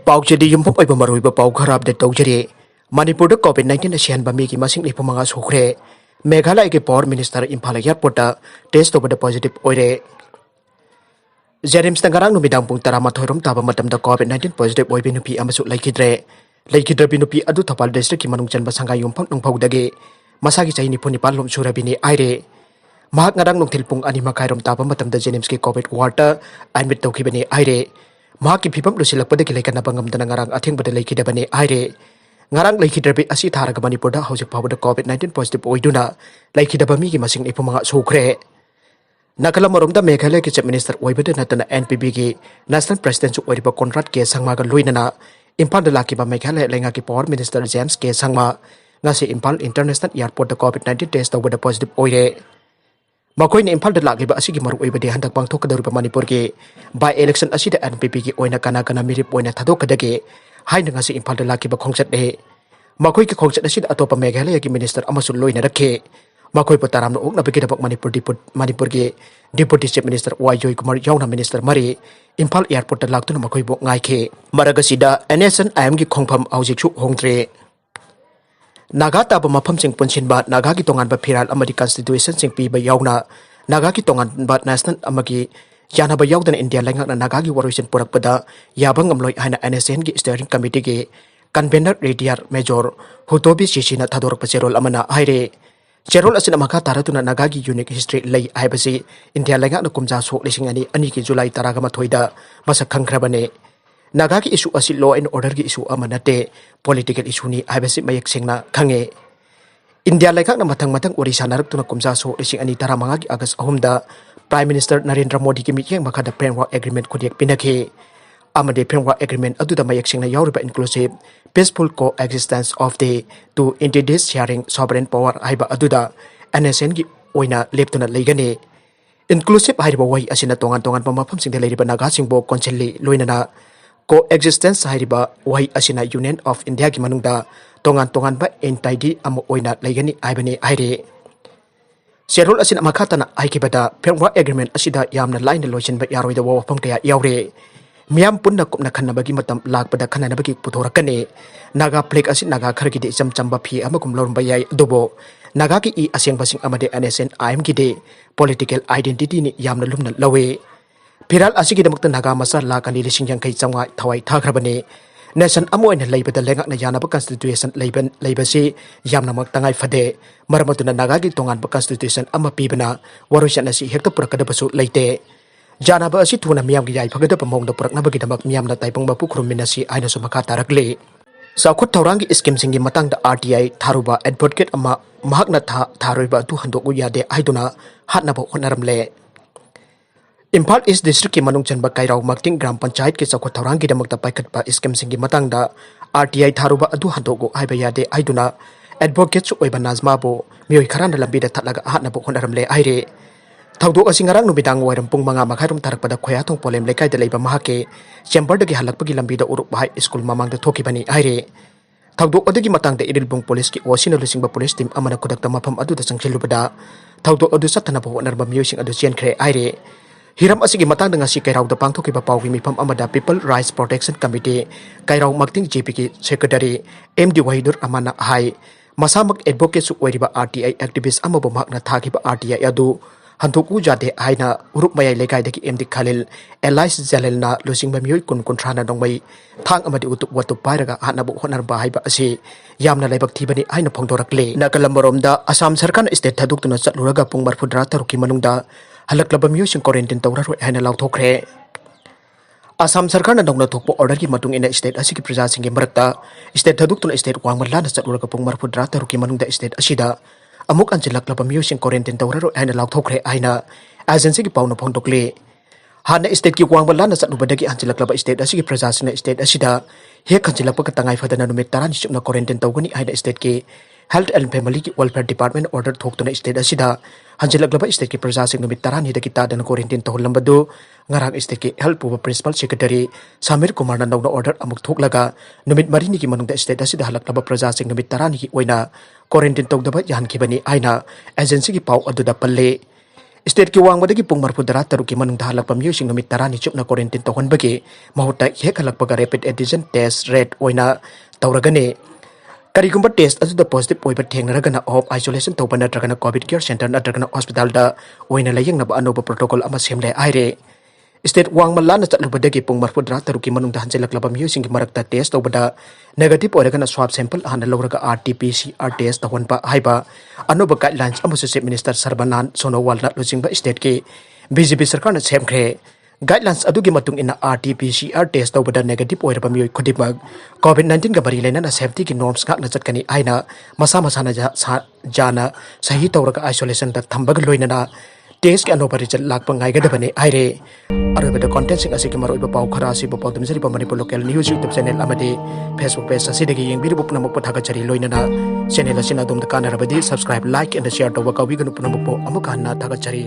पाउचेदी युम्फम ओइबा मरुइबा पाउ खरा अपडेट तौजरी मणिपुर कोविड-19 असिहनबा मीगी मसिंग निफुमंगा सुखरे मेघालय के power minister Imphal airport test तौबदा पॉजिटिव ओइरे जेरिम्स नगरांग नुमिदांग पुंग 12 रोम ताबा मतमदा कोविड-19 पॉजिटिव ओइबे नुपी अमसु लैखिद्रबी नुपी अदु थपाल डिस्ट्रिक्ट की मनुंग चनबा संगा युम्फम नुंगफौदगे मसागी चाहि निफु निपाल लोम सुरबिनी आइरे महाक ngarang nungthil pung 2:30 ताबा मतमदा जेनिम्स के कोविड वार्ड एडमिट तौखिबनी आइरे महाकी फिफम लुसिलकपदगी लेखनबा ngamdana ngarang अथेंगबदा लेखिदबनी आइरे ngarang लेखिद्रबी असि थारगा मणिपुरदा हौजिक फावदा कोविड-19 पॉजिटिव ओइदुना लेखिदबा मीगी मसिंग निफुमंगा सुखरे नकलमरोमदा मेघालय के चीफ मिनिस्टर ओइबदा नतना एनपीबी की नेशनल प्रेसिडेंट ओइरिबा कॉन्ट्रैक्ट के संगमागा लोइनना इम्फाल लाकिबा मेघालय लेंगा की power minister James K Sangma ngasi Imphal international airport कोविड-19 टेस्ट तौबदा पॉजिटिव ओइरे मखोइन इम्फाल लागिबा असिगी मरु ओइबदे हंदक पांगथोकदरुबा मणिपुर के बाय इलेक्शन असिदा एनपीपी की ओइना कना कना मिरिप ओइना थादोकदगे हाइना ngasi इम्फाल लागिबा खोंगचत ने मखोइ के खोंगचत असिदा अतोपा मेघालय की मिनिस्टर अमसु लोइना रखे मखोइ पताराम नो ओकना बिगिदबक मणिपुर के डिप्यूटी चीफ मिनिस्टर वाई जोय कुमार यावना मिनिस्टर मरी इम्फाल एयरपोर्ट लाक्तुना मखोइ बो ngaikhe मरगसिदा एनएसएन आईएम की खोंगफम आउजिकसु होंगत्रे नागा ताब मफमसिंग पुनसिनबा नागा की तोंगानबा फिराल अमरी कॉन्स्टिट्यूशन सिंग पीबा यावना नागा की तोंगानबा नेशनल अमगी यानाबा यावदन इंडिया लैंगना नागा की वरोइसन पुरकपदा याबंग अमलोय हाइना एनएसएन की स्टीयरिंग कमिटी के कन्वेनर रेडियर मेजर हुतोबी सिसिना थादोरक चेरोल अमना हाइरे चेरोल असिना मखा तारतुना नागा की यूनिक हिस्ट्री लई हाइबसी इंडिया लैंगना कुमजा सोक लिसिंग अनि की जुलाई 13 मसक खंखरबने नागा की इशू असी लॉ एंड ऑर्डर की इशू अमनते पॉलिटिकल इशू नी हाइबसी मयक सेंगना खंगे इंडिया लेखाकना मथंग मथंग ओडिशा नरक्तुना कुमजा सो 2025 की अगस्त 3 प्राइम मिनिस्टर नरेंद्र मोदी की मीटिंग मखादा फ्रेमवर्क एग्रीमेंट खुदियक पिनखे अमदे फ्रेमवर्क एग्रीमेंट अदुदा मयक सेंगना यावरिबा inclusive peaceful coexistence of the two entities sharing sovereign power हाइबा अदुदा एनएसएन की ओइना लेप्तुना लेगने इंक्लूसिव हाइबा वही असिना तोंगान तोंगान मफम सिंगदे लेरिबा नागा सिंगबो कोंसेली लोइनना को एक्जिस्टेंस हाइरिबा वही असिना यूनियन ऑफ इंडिया की मनुंगदा तोंगान तोंगान बा एंटाइडी अमो ओइना लेगनी आइबने आइरे शेरोल असिना मखातना आइकिबदा फ्रेमवर्क एग्रीमेंट असिदा यामना लाइन लोइसनबा यारोइदा वफम कया यावरे मियाम पुन्ना कुपना खन्नबगी मतम लाकपदा खन्नबगी पुथोरकने नागा फ्लेग असि नागा खरगिदे इचम चंबा फी अमकुम लोरबा याय दुबो नागा की ई असेंगबसिंग अमदे एनएसएन आईएम की दे पॉलिटिकल आइडेंटिटी नि यामना लुमना लवे फिराल असिगिदमक्ता नागा मसा लाकनि लिसिंग यांखै चंगा थवाई थाखरबने नेशन अमोइन लेबदा लेंगना यानबा कॉन्स्टिट्यूशन लेबसी यामनमक तंगाई फदे मरमतुना नागा की तोंगानबा कॉन्स्टिट्यूशन अमा पीबना वरोइसन असि हेक्ता पुरकदबसु लेते जानबा असि थुना मियाम की याई फगदब मोंगदा पुरकनबगिदमक मियामना ताइपंगबा पुखरुमिनसी आइनसु मखा तारकले साखुत थौरांगी स्कीम सिंगी मतंगदा आरटीआई थारुबा एडवोकेट अमा महकना थारोइबा तु हंदोकु यादे आइदुना हातनबो होनरमले इम्फाल ईस्ट डिस्ट्रिक्ट की मनुंग चनबा काइराव मक्तिंग ग्राम पंचायत के चौखट थौरांगी दमकता पाइखटपा स्कीम सिंगी मतंगदा आरटीआई थारुबा अदु हंदोगो हाइबा यादे आइदुना एडवोकेट ओइबा नाजमाबो मियोय खराना लंबीदा थटलागा हातनबो होनरमले आइरे थौदो असि ngarang नुबिदांग वरम पुंग मंगा मखाइरम थारकपदा खोयाथों पोलेम लेकाइदा लेबा महाके चेम्बरदगी हलकपगी लंबीदा उरुक बाहाय स्कूल ममांगदा थोकिबनी आइरे थौदो अदगी मतंगदा इरिलबुंग पुलिस की ओसिना लुसिंगबा पुलिस टीम अमना खुदकता मफम अदुदा संगसिलुबदा थौदो अदु सथनबो होनरबा मियोसिंग अदु चेनखरे आइरे हिरम असि Matang ngasi kairauda pangthokiba pawgi mifam amada people rights protection committee kairau makting jp ki secretary md wahidur amana hai masamak advocate su oiriba rti activist amabo makna thakiba rti adu hantoku jade haina urup mayai lekai deki md khalil elias jalelna losingba mioi kun kontrana dongbai thang amadi utup watu pairaga hanabu honarba haiba asi yamna laibak thibani haina phongdorakle nakalamboromda assam sarkar state thadukna chatluraga pungmar fudra taruki manungda हलक्लब म्यूसिंग quarantine तौररोय हाइना लाउथोखरे असम सरकार नौना थोकपो order की मतुंग इन state असि की प्रजा सिंगे मरक्ता स्टेट थदुक्तुना स्टेट वांगमला न चतुरक पुंग मरफुद्रा तरुकी मनुंग द स्टेट असिदा अमुक अंचलक्लब म्यूसिंग क्वारंटाइन तौररोय हाइना लाउथोखरे हाइना एजेंसी की पाउन फोंदोकले हाना स्टेट की वांगमला न चतुबदगी अंचलक्लब स्टेट असि की प्रजा सिंगे स्टेट असिदा हे खंचलप का तंगाई फदना नुमित 13 सुना क्वारंटाइन तौगनी हाइना स्टेट की हेल्थ एंड फैमिली की वेलफेयर डिपार्टमेंट ऑर्डर थोक्तुना स्टेट असिदा हंजिलक्लब स्टेट की प्रजा सिंग नुमित 13 दगी तादन क्वारंटाइन तौहलंबदु ngarang स्टेट की हेल्थ पुब प्रिंसिपल सेक्रेटरी समीर कुमार नौना ऑर्डर अमुक थोकलगा नुमित मरीनी की मनुंग स्टेट असिदा हलक्लब प्रजा सिंग नुमित 13 की ओइना क्वारंटाइन तौदबा यानखिबनी आइना एजेंसी की पाउ अदुदा पल्ले स्टेट की वांगबदगी पुंग मरफुदरा तरुकी मनुंग हलकप मियोसिंग नुमित तरानी चुपना क्वारंटाइन तौहनबगी महुत्ता हेक हलकपगा रैपिड एंटीजन टेस्ट रेट ओइना तौरगने करीगुंबा टेस्ट अदुदा पॉजिटिव ओइबा थेंगनरगना ऑफ आइसोलेशन तौबा नत्रगना कोविड केयर सेंटर नत्रगना हॉस्पिटल दा ओइना लायंगनबा अनोबा प्रोटोकॉल अमा सेमले आइरे स्टेट वांगमा लाना चलुबदगी पुंग मरफुदरा तरुकी मनुंग हंजलकलबा मियोसिंग की मरकता टेस्ट तौबदा नेगेटिव ओइरगना स्वाब सैंपल हाना लौरगा RT-PCR टेस्ट तौहनबा हाइबा अनोबा गाइडलाइंस अमसु चीफ मिनिस्टर सर्बानंद सोनोवालना लुचिंगबा स्टेट की BJP सरकार ने सेमख्रे गाइडलाइंस अदुगी मतुंग इना RT-PCR टेस्ट तौबदा नेगेटिव ओइरबा मियोय खुदिमक कोविड-19 का बरी लेना सेफ्टी की नॉर्म्स गाकना चटकनी आइना मसा मसाना जाना सही तौरगा आइसोलेशन दा थंबग लोइनना टेस्ट के अनोबा रिजल्ट लाकपा ngaigadaबने आइरे अरबदा कंटेंट सिंग असिकी मरोइबा पाउ खरा सिबा पाउदमजरिबा Manipur local news YouTube channel अमदि फेसबुक पेज असिदगी यंगबिरबु पुनमक पथागचरी लोइनना चैनल असिना दुमदा कानरबदि सब्सक्राइब लाइक एंड शेयर तौबा काउबिगनु पुनमक पो अमुक हन्ना थागचरी।